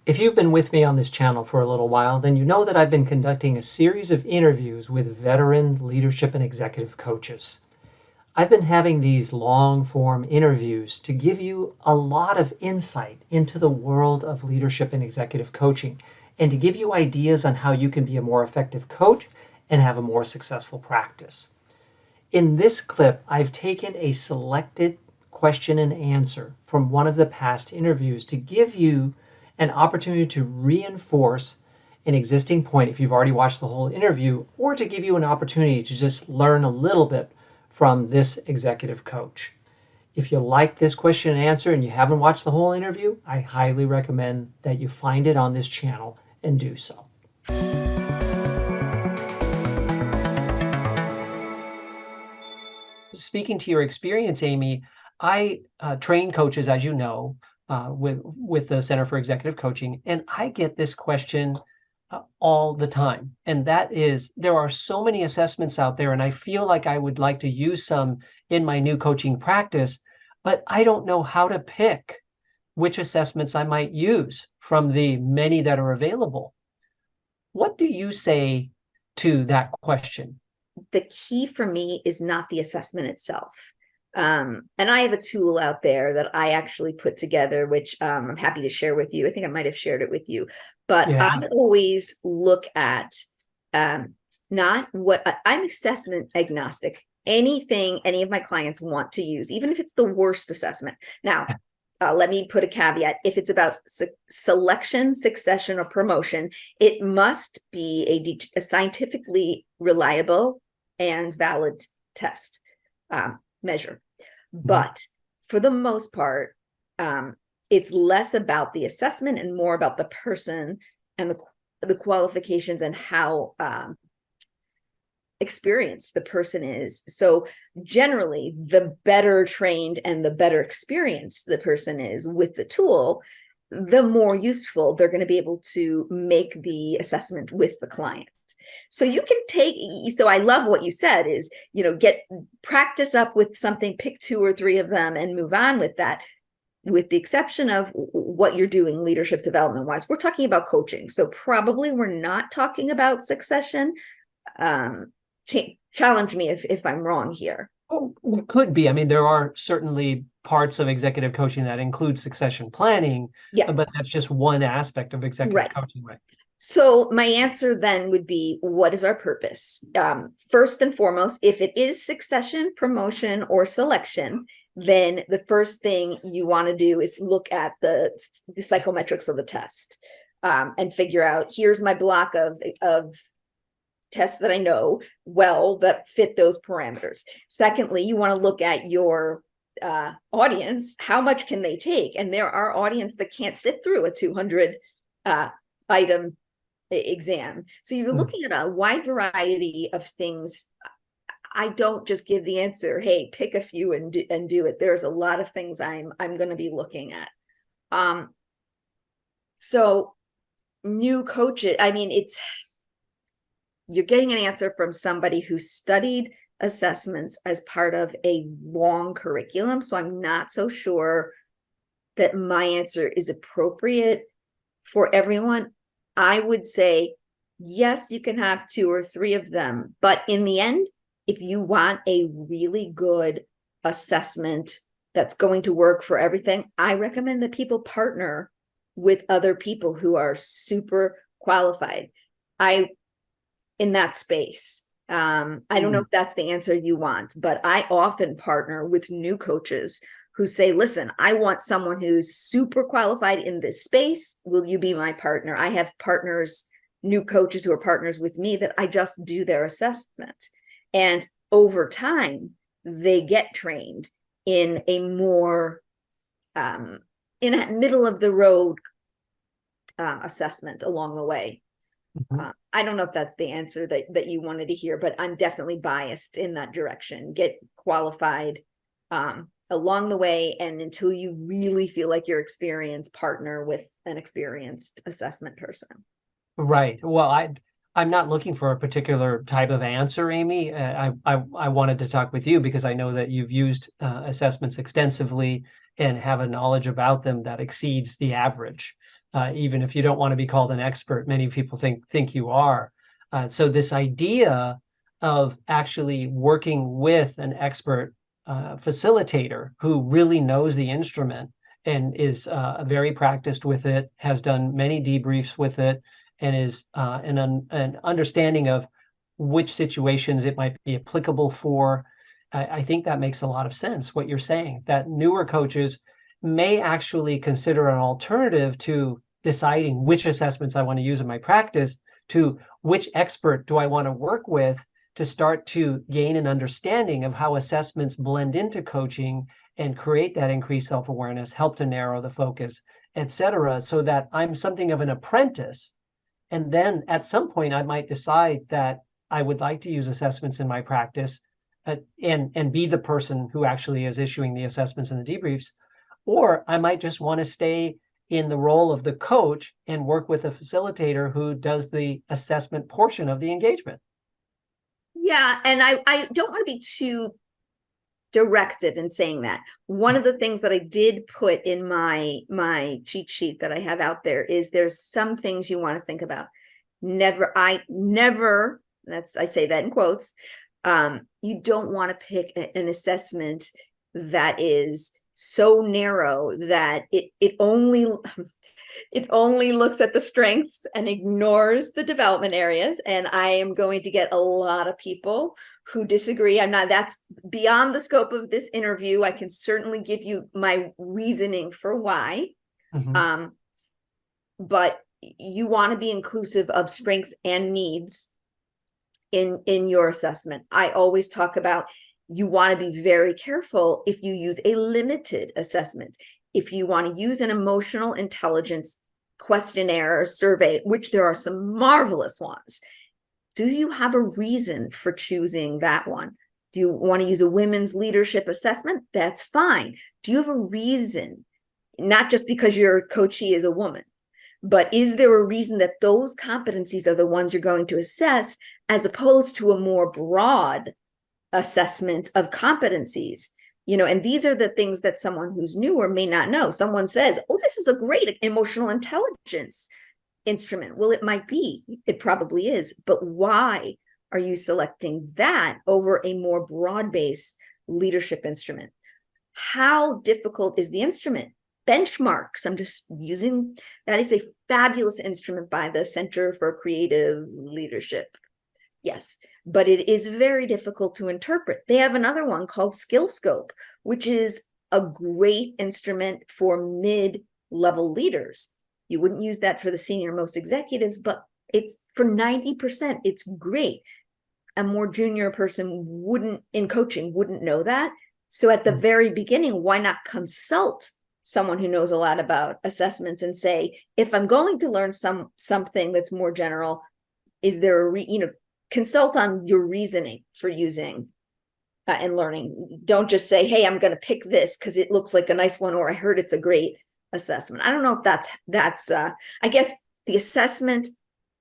If you've been with me on this channel for a little while, then you know that I've been conducting a series of interviews with veteran leadership and executive coaches. I've been having these long form interviews to give you a lot of insight into the world of leadership and executive coaching and to give you ideas on how you can be a more effective coach and have a more successful practice. In this clip, I've taken a selected question and answer from one of the past interviews to give you an opportunity to reinforce an existing point if you've already watched the whole interview, or to give you an opportunity to just learn a little bit from this executive coach. If you like this question and answer and you haven't watched the whole interview, I highly recommend that you find it on this channel and do so. Speaking to your experience, Amy, I train coaches, as you know, with the Center for Executive Coaching, and I get this question all the time. And that is, there are so many assessments out there, and I feel like I would like to use some in my new coaching practice, but I don't know how to pick which assessments I might use from the many that are available. What do you say to that question? The key for me is not the assessment itself. And I have a tool out there that I actually put together, which I'm happy to share with you. I think I might have shared it with you, but Yeah. I always look at not what I'm assessment agnostic. Anything any of my clients want to use, even if it's the worst assessment. Now, let me put a caveat. If it's about selection, succession, or promotion, it must be a scientifically reliable and valid test measure. But for the most part, it's less about the assessment and more about the person and the qualifications and how experienced the person is. So generally, the better trained and the better experienced the person is with the tool, the more useful they're going to be able to make the assessment with the client. So you can so I love what you said is, get practice up with something, pick 2 or 3 of them and move on with that. With the exception of what you're doing leadership development wise, we're talking about coaching. So probably we're not talking about succession. Challenge me if I'm wrong here. Oh, it could be. I mean, there are certainly parts of executive coaching that include succession planning, Yeah, but that's just one aspect of executive right. coaching, right? So my answer then would be, what is our purpose? First and foremost, if it is succession, promotion, or selection, then the first thing you want to do is look at the psychometrics of the test and figure out, here's my block of tests that I know well that fit those parameters. Secondly, you want to look at your audience. How much can they take? And there are audience that can't sit through a 200 item exam. So you're looking at a wide variety of things. I don't just give the answer, hey, pick a few and do it. There's a lot of things I'm going to be looking at. So new coaches, I mean, you're getting an answer from somebody who studied assessments as part of a long curriculum. So I'm not so sure that my answer is appropriate for everyone. I would say, yes, you can have 2 or 3 of them. But in the end, if you want a really good assessment that's going to work for everything, I recommend that people partner with other people who are super qualified. In that space. I don't know if that's the answer you want, but I often partner with new coaches who say, listen, I want someone who's super qualified in this space. Will you be my partner? I have partners, new coaches who are partners with me that I just do their assessment. And over time, they get trained in a more in a middle of the road assessment along the way. I don't know if that's the answer that you wanted to hear, but I'm definitely biased in that direction. Get qualified along the way, and until you really feel like you're experienced, partner with an experienced assessment person. Right. Well, I'm not looking for a particular type of answer, Amy. I wanted to talk with you because I know that you've used assessments extensively and have a knowledge about them that exceeds the average. even if you don't want to be called an expert. Many people think you are. So this idea of actually working with an expert facilitator who really knows the instrument and is very practiced with it, has done many debriefs with it, and is an understanding of which situations it might be applicable for. I think that makes a lot of sense, what you're saying, that newer coaches may actually consider an alternative to deciding which assessments I want to use in my practice to which expert do I want to work with to start to gain an understanding of how assessments blend into coaching and create that increased self-awareness, help to narrow the focus, etc., so that I'm something of an apprentice. And then at some point, I might decide that I would like to use assessments in my practice, and be the person who actually is issuing the assessments and the debriefs. Or I might just want to stay in the role of the coach and work with a facilitator who does the assessment portion of the engagement. Yeah, and I don't want to be too directive in saying that. One of the things that I did put in my cheat sheet that I have out there is there's some things you want to think about. I say that in quotes. You don't want to pick an assessment that is so narrow that it only looks at the strengths and ignores the development areas. And I am going to get a lot of people who disagree. That's beyond the scope of this interview. I can certainly give you my reasoning for why. Mm-hmm. But you want to be inclusive of strengths and needs in your assessment. I always talk about, you want to be very careful if you use a limited assessment. If you want to use an emotional intelligence questionnaire or survey, which there are some marvelous ones, do you have a reason for choosing that one? Do you want to use a women's leadership assessment? That's fine. Do you have a reason? Not just because your coachee is a woman, but is there a reason that those competencies are the ones you're going to assess, as opposed to a more broad assessment of competencies? And these are the things that someone who's newer may not know. Someone says, oh, this is a great emotional intelligence instrument. Well, it might be, it probably is, but why are you selecting that over a more broad-based leadership instrument? How difficult is the instrument? Benchmarks, I'm just using, that is a fabulous instrument by the Center for Creative Leadership. Yes, but it is very difficult to interpret. They have another one called Skill Scope, which is a great instrument for mid-level leaders. You wouldn't use that for the senior most executives, but it's for 90%, it's great. A more junior person in coaching wouldn't know that. So at the very beginning, why not consult someone who knows a lot about assessments and say, if I'm going to learn something that's more general, is there consult on your reasoning for using and learning. Don't just say, hey, I'm going to pick this because it looks like a nice one, or I heard it's a great assessment. I don't know if that's I guess the assessment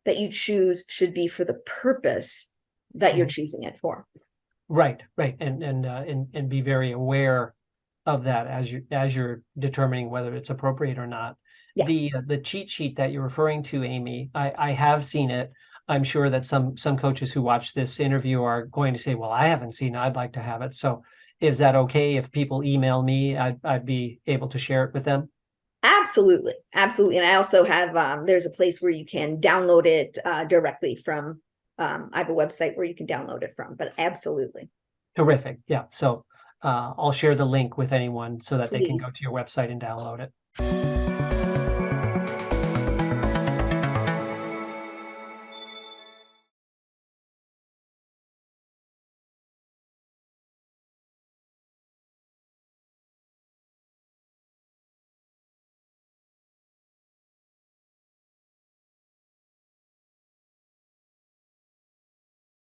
that you choose should be for the purpose that you're choosing it for. Right. And be very aware of that as you're determining whether it's appropriate or not. Yeah. The cheat sheet that you're referring to, Amy, I have seen it. I'm sure that some coaches who watch this interview are going to say, well, I haven't seen it. I'd like to have it. So is that okay if people email me? I'd be able to share it with them? Absolutely. And I also have, there's a place where you can download it directly from, I have a website where you can download it from, but absolutely. Terrific. Yeah. So I'll share the link with anyone so that Please. They can go to your website and download it.